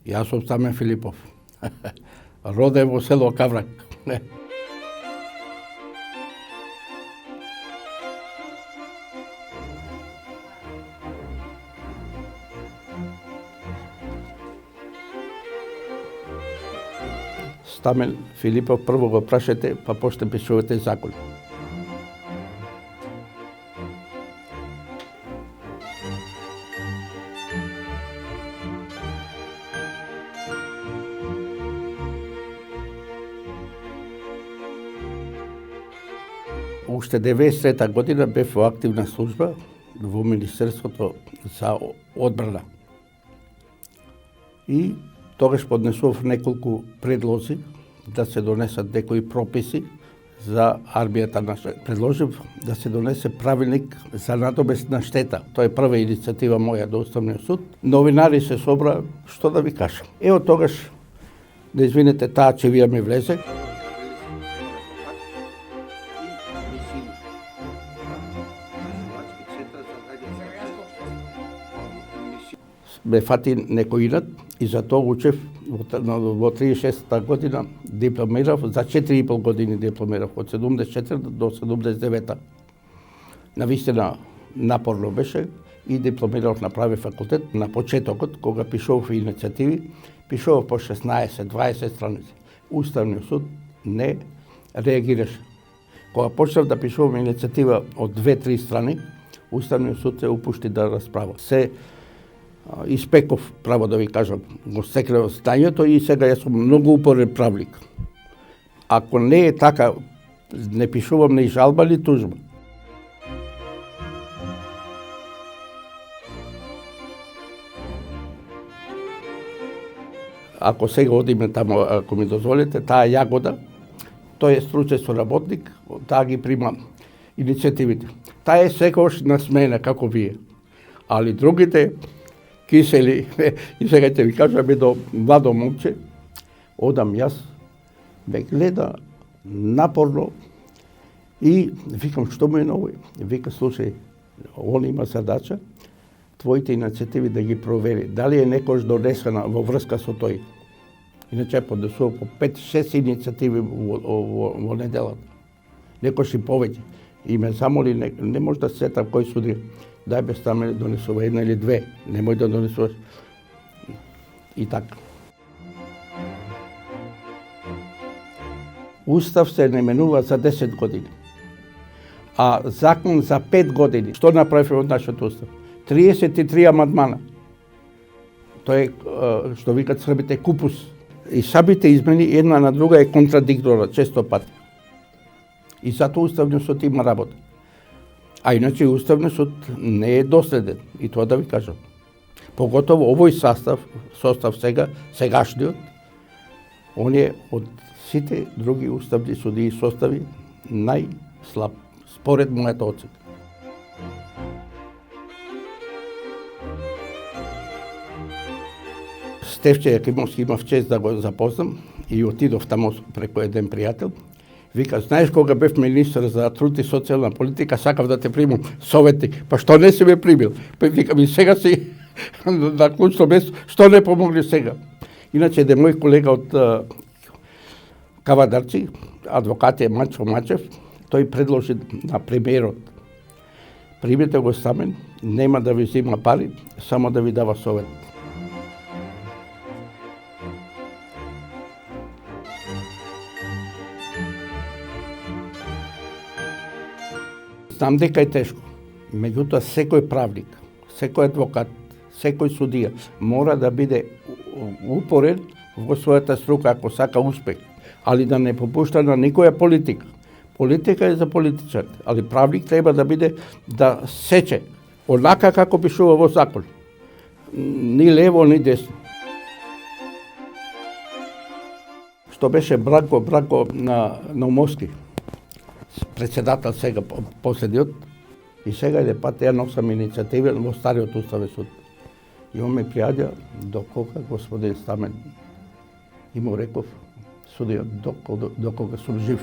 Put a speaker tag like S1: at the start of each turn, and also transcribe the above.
S1: Јас сум Стамен Филипов, роден во село Каврак. Стамен Филипов прво го прашете, па после пишувате закон. Уште 93 година бев во активна служба во Министерството за одбрана. И тогаш поднесував неколку предлози да се донесат некои прописи за армијата наша. Предложив да се донесе правилник за надоместна штета. Тоа е прва иницијатива моја до Уставниот суд. Новинари се собра, што да ви кажам. Ево тогаш, да извинете, таа чевија ми влезе. Ме фати некоинат и за тоа учев во 36-та година, дипломирав, за 4,5 години дипломирав, од 74 до 79-та. Навистина напорно беше и дипломирав на прави факултет на почетокот, кога пишував иницијативи, пишував по 16-20 страници. Уставниот суд не реагираше. Кога почнав да пишувам иницијатива од 2-3 страни, Уставниот суд се упушти да расправа. Се испеков, право да ви кажам, го стекнав стањето и сега јас сум многу упорен правник. Ако не е така, не пишувам ни жалба ни тужба. Ако сега одиме таму, ако ми дозволите, таа Јагода, тој е стручен соработник, таа ги прима иницијативите. Таа е секогаш на смена, како вие. Али другите кисели, и сега ќе ви кажам едно младо момче, одам јас, ме гледа напорно и викам, што му е на овој? Вика, слушај, он има задача, твоите иницијативи да ги провери, дали е некош донесена во врска со тој. Иначе поднесува по 5-6 иницијативи во неделата. Некош и повеќе. И ме замоли, не може да се сетам кој судија. Дај бе Стамен донесува една или две, немој да донесуваш. И така. Устав се наменува за 10 години, а закон за 5 години. Што направивме од нашиот устав? 33 амандмана. Тоа е, што викат србите, купус. И самите измени една на друга е контрадикторна, често пати. И затоа Уставниот суд има работа. А иначе Уставниот суд не е доследен, и тоа да ви кажам. Поготово овој состав сегашниот, он е од сите други уставни судии состави најслаб, според мојата оценка. Стефче Јакимовски имав чест да го запознам и отидов таму преку еден пријател. Вика, знаеш кога бев министар за труд и социјална политика, сакав да те примам советник. Па што не си ме примил? Па викам, и сега си на клучно место, што не помогли сега? Иначе еден мој колега од Кавадарци, адвокат е Манчо Мачев, тој предложи на премиерот. Примете го Стамен, нема да ви зима пари, само да ви дава совет. Знам дека е тешко, меѓутоа секој правник, секој адвокат, секој судија мора да биде упорен во својата струка ако сака успех, али да не попушта на никоја политика. Политика е за политичарите, али правник треба да биде да сече онака како пишува во закон, ни лево ни десно. Што беше Бранко на Наумовски, председател сега последниот, и сега еден пат ја носам иницијатива во стариот Уставен суд. И он ме пријаѓа до кога господин Стамен и му реков, судија, до кога сум жив.